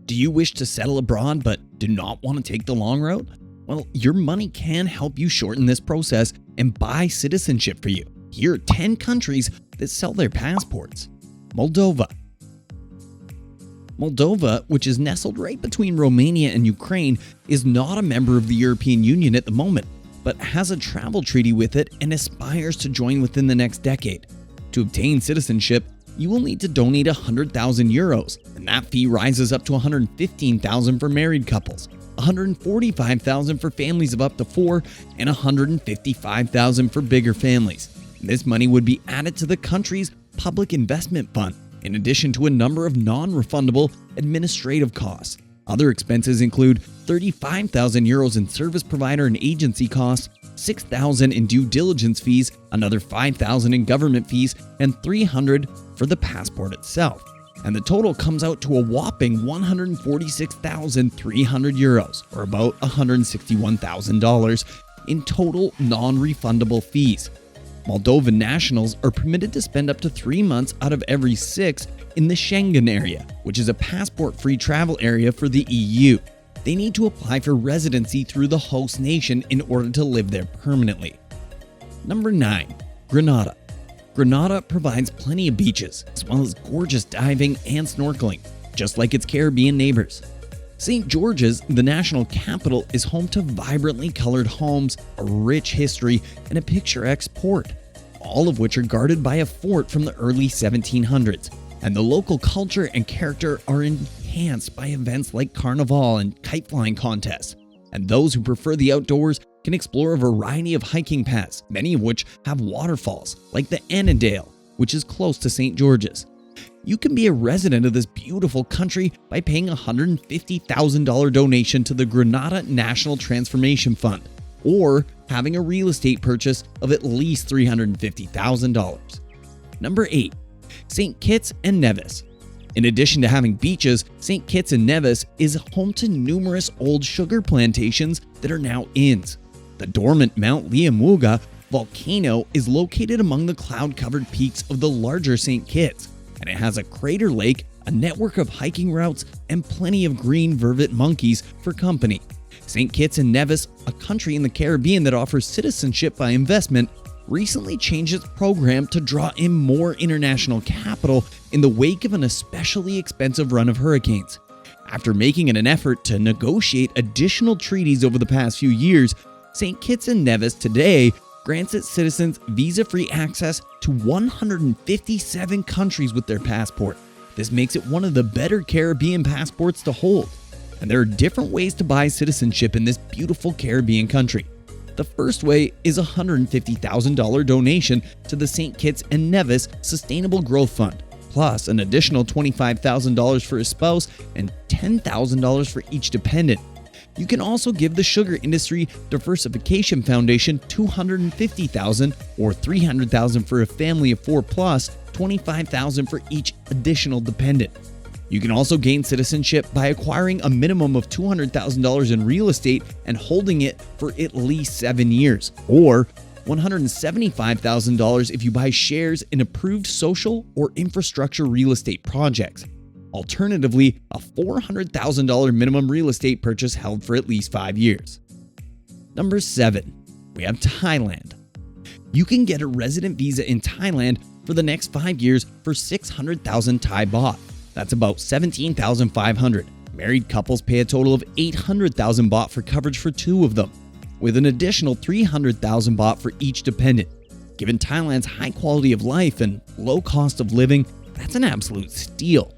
Do you wish to settle abroad but do not want to take the long road? Well, your money can help you shorten this process and buy citizenship for you. Here are 10 countries that sell their passports. Moldova. Moldova, which is nestled right between Romania and Ukraine, is not a member of the European Union at the moment, but has a travel treaty with it and aspires to join within the next decade. To obtain citizenship, you will need to donate 100,000 euros, and that fee rises up to 115,000 for married couples, 145,000 for families of up to 4, and 155,000 for bigger families. This money would be added to the country's public investment fund, in addition to a number of non-refundable administrative costs. Other expenses include 35,000 euros in service provider and agency costs, 6,000 in due diligence fees, another 5,000 in government fees, and 300 for the passport itself. And the total comes out to a whopping 146,300 euros, or about $161,000 in total non-refundable fees. Moldovan nationals are permitted to spend up to 3 months out of every 6 in the Schengen area, which is a passport-free travel area for the EU. They need to apply for residency through the host nation in order to live there permanently. Number 9. Grenada. Grenada provides plenty of beaches, as well as gorgeous diving and snorkeling, just like its Caribbean neighbors. St. George's, the national capital, is home to vibrantly colored homes, a rich history, and a picturesque port, all of which are guarded by a fort from the early 1700s, and the local culture and character are enhanced by events like Carnival and kite flying contests. And those who prefer the outdoors can explore a variety of hiking paths, many of which have waterfalls, like the Annandale, which is close to St. George's. You can be a resident of this beautiful country by paying a $150,000 donation to the Grenada National Transformation Fund, or having a real estate purchase of at least $350,000. Number 8. St. Kitts and Nevis. In addition to having beaches, St. Kitts and Nevis is home to numerous old sugar plantations that are now inns. The dormant Mount Liamuga volcano is located among the cloud-covered peaks of the larger St. Kitts, and it has a crater lake, a network of hiking routes, and plenty of green vervet monkeys for company. St. Kitts and Nevis, a country in the Caribbean that offers citizenship by investment, recently changed its program to draw in more international capital in the wake of an especially expensive run of hurricanes. After making it an effort to negotiate additional treaties over the past few years, St. Kitts and Nevis today grants its citizens visa-free access to 157 countries with their passport. This makes it one of the better Caribbean passports to hold. And there are different ways to buy citizenship in this beautiful Caribbean country. The first way is a $150,000 donation to the St. Kitts and Nevis Sustainable Growth Fund, plus an additional $25,000 for a spouse and $10,000 for each dependent. You can also give the Sugar Industry Diversification Foundation $250,000 or $300,000 for a family of 4 plus, $25,000 for each additional dependent. You can also gain citizenship by acquiring a minimum of $200,000 in real estate and holding it for at least 7 years, or $175,000 if you buy shares in approved social or infrastructure real estate projects. Alternatively, a $400,000 minimum real estate purchase held for at least 5 years. Number 7. We have Thailand. You can get a resident visa in Thailand for the next 5 years for 600,000 Thai baht. That's about $17,500. Married couples pay a total of 800,000 baht for coverage for 2 of them, with an additional 300,000 baht for each dependent. Given Thailand's high quality of life and low cost of living, that's an absolute steal.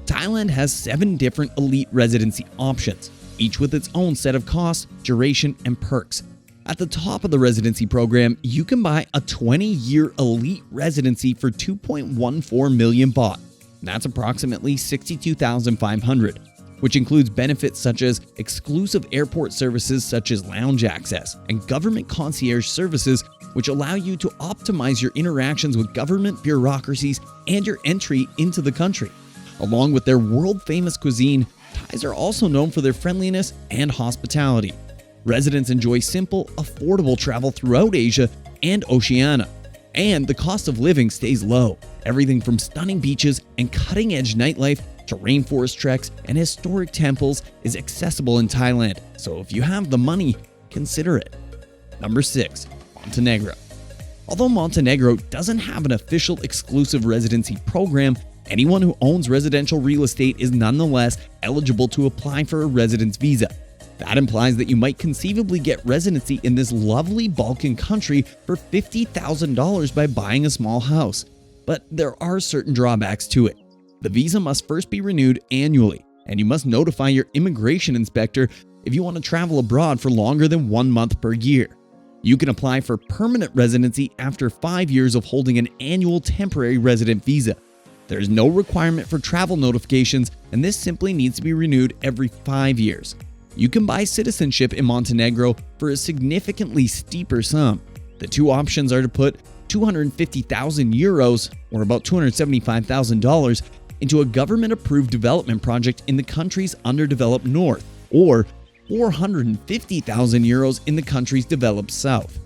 Thailand has 7 different elite residency options, each with its own set of costs, duration, and perks. At the top of the residency program, you can buy a 20-year elite residency for 2.14 million baht. That's approximately $62,500, which includes benefits such as exclusive airport services such as lounge access and government concierge services, which allow you to optimize your interactions with government bureaucracies and your entry into the country. Along with their world-famous cuisine, Thais are also known for their friendliness and hospitality. Residents enjoy simple, affordable travel throughout Asia and Oceania, and the cost of living stays low. Everything from stunning beaches and cutting-edge nightlife to rainforest treks and historic temples is accessible in Thailand, so if you have the money, consider it. Number 6. Montenegro. Although Montenegro doesn't have an official exclusive residency program, anyone who owns residential real estate is nonetheless eligible to apply for a residence visa. That implies that you might conceivably get residency in this lovely Balkan country for $50,000 by buying a small house. But there are certain drawbacks to it. The visa must first be renewed annually, and you must notify your immigration inspector if you want to travel abroad for longer than 1 month per year. You can apply for permanent residency after 5 years of holding an annual temporary resident visa. There is no requirement for travel notifications, and this simply needs to be renewed every 5 years. You can buy citizenship in Montenegro for a significantly steeper sum. The two options are to put 250,000 euros, or about $275,000, into a government-approved development project in the country's underdeveloped north, or 450,000 euros in the country's developed south.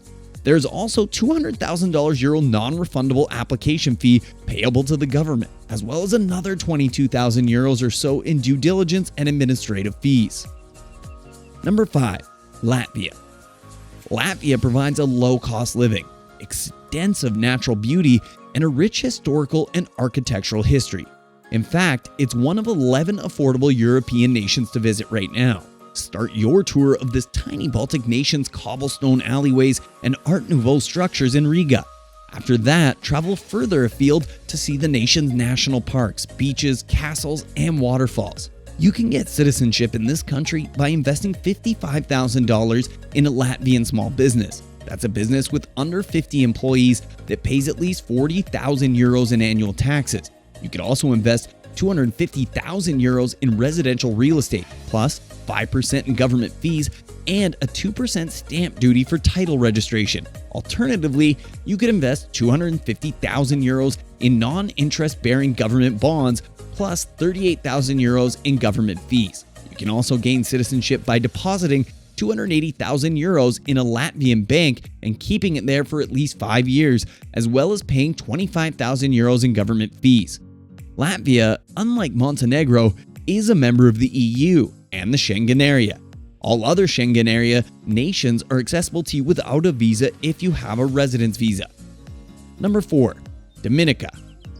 There is also €200,000 non-refundable application fee payable to the government, as well as another 22,000 euros or so in due diligence and administrative fees. Number 5. Latvia. Latvia provides a low-cost living, extensive natural beauty, and a rich historical and architectural history. In fact, it's one of 11 affordable European nations to visit right now. Start your tour of this tiny Baltic nation's cobblestone alleyways and Art Nouveau structures in Riga. After that, travel further afield to see the nation's national parks, beaches, castles, and waterfalls. You can get citizenship in this country by investing $55,000 in a Latvian small business. That's a business with under 50 employees that pays at least 40,000 euros in annual taxes. You could also invest 250,000 euros in residential real estate, plus 5% in government fees and a 2% stamp duty for title registration. Alternatively, you could invest 250,000 euros in non-interest-bearing government bonds, plus 38,000 euros in government fees. You can also gain citizenship by depositing 280,000 euros in a Latvian bank and keeping it there for at least 5 years, as well as paying 25,000 euros in government fees. Latvia, unlike Montenegro, is a member of the EU and the Schengen area. All other Schengen area nations are accessible to you without a visa if you have a residence visa. Number 4. Dominica.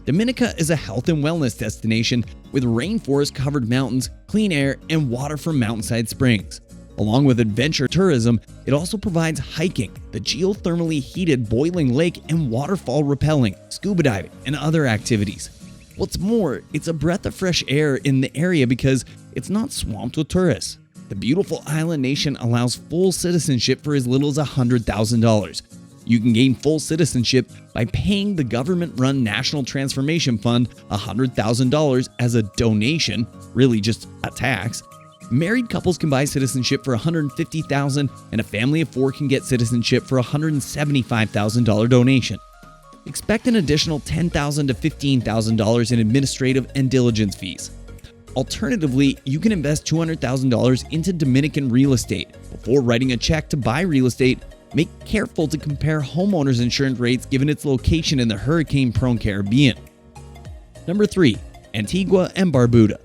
Dominica is a health and wellness destination with rainforest-covered mountains, clean air, and water from mountainside springs. Along with adventure tourism, it also provides hiking, the geothermally heated boiling lake, and waterfall rappelling, scuba diving, and other activities. What's more, it's a breath of fresh air in the area because it's not swamped with tourists. The beautiful island nation allows full citizenship for as little as $100,000. You can gain full citizenship by paying the government-run National Transformation Fund $100,000 as a donation, really just a tax. Married couples can buy citizenship for $150,000, and a family of 4 can get citizenship for a $175,000 donation. Expect an additional $10,000 to $15,000 in administrative and diligence fees. Alternatively, you can invest $200,000 into Dominican real estate. Before writing a check to buy real estate, make careful to compare homeowners insurance rates given its location in the hurricane-prone Caribbean. Number 3. Antigua and Barbuda.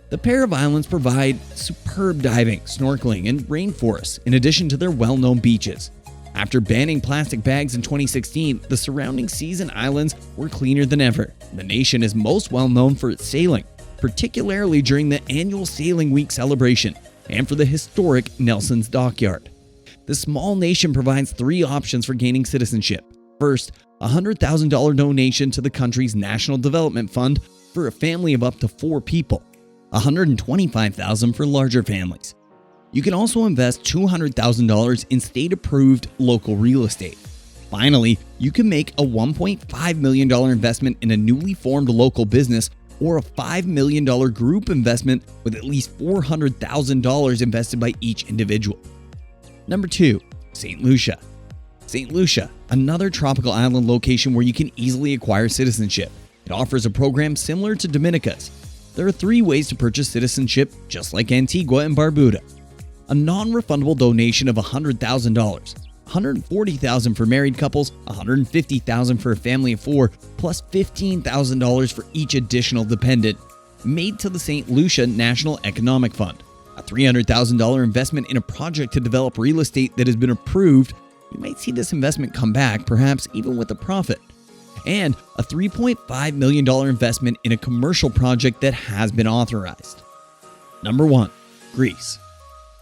The pair of islands provide superb diving, snorkeling, and rainforests in addition to their well-known beaches. After banning plastic bags in 2016, the surrounding seas and islands were cleaner than ever. The nation is most well known for its sailing, particularly during the annual Sailing Week celebration, and for the historic Nelson's Dockyard. The small nation provides 3 options for gaining citizenship. First, a $100,000 donation to the country's National Development Fund for a family of up to 4 people, $125,000 for larger families. You can also invest $200,000 in state-approved local real estate. Finally, you can make a $1.5 million investment in a newly formed local business or a $5 million group investment with at least $400,000 invested by each individual. Number 2. St. Lucia. St. Lucia, another tropical island location where you can easily acquire citizenship. It offers a program similar to Dominica's. There are 3 ways to purchase citizenship, just like Antigua and Barbuda. A non-refundable donation of $100,000, $140,000 for married couples, $150,000 for a family of 4, plus $15,000 for each additional dependent, made to the St. Lucia National Economic Fund. A $300,000 investment in a project to develop real estate that has been approved. You might see this investment come back, perhaps even with a profit. And a $3.5 million investment in a commercial project that has been authorized. Number 1. Greece.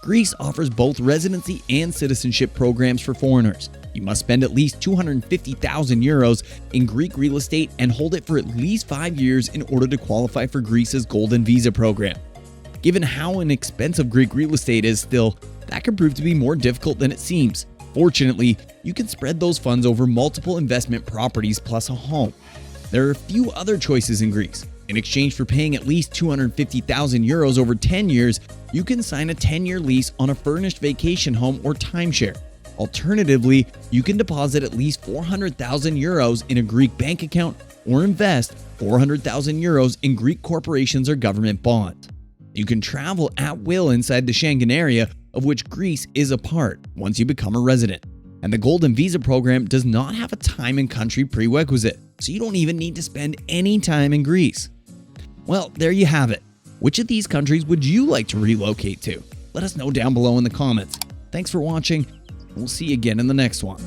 Greece offers both residency and citizenship programs for foreigners. You must spend at least 250,000 euros in Greek real estate and hold it for at least 5 years in order to qualify for Greece's Golden Visa program. Given how inexpensive Greek real estate is still, that could prove to be more difficult than it seems. Fortunately, you can spread those funds over multiple investment properties plus a home. There are a few other choices in Greece. In exchange for paying at least 250,000 euros over 10 years, you can sign a 10-year lease on a furnished vacation home or timeshare. Alternatively, you can deposit at least 400,000 euros in a Greek bank account or invest 400,000 euros in Greek corporations or government bonds. You can travel at will inside the Schengen area, of which Greece is a part, once you become a resident. And the Golden Visa program does not have a time and country prerequisite, so you don't even need to spend any time in Greece. Well, there you have it. Which of these countries would you like to relocate to? Let us know down below in the comments. Thanks for watching, and we'll see you again in the next one.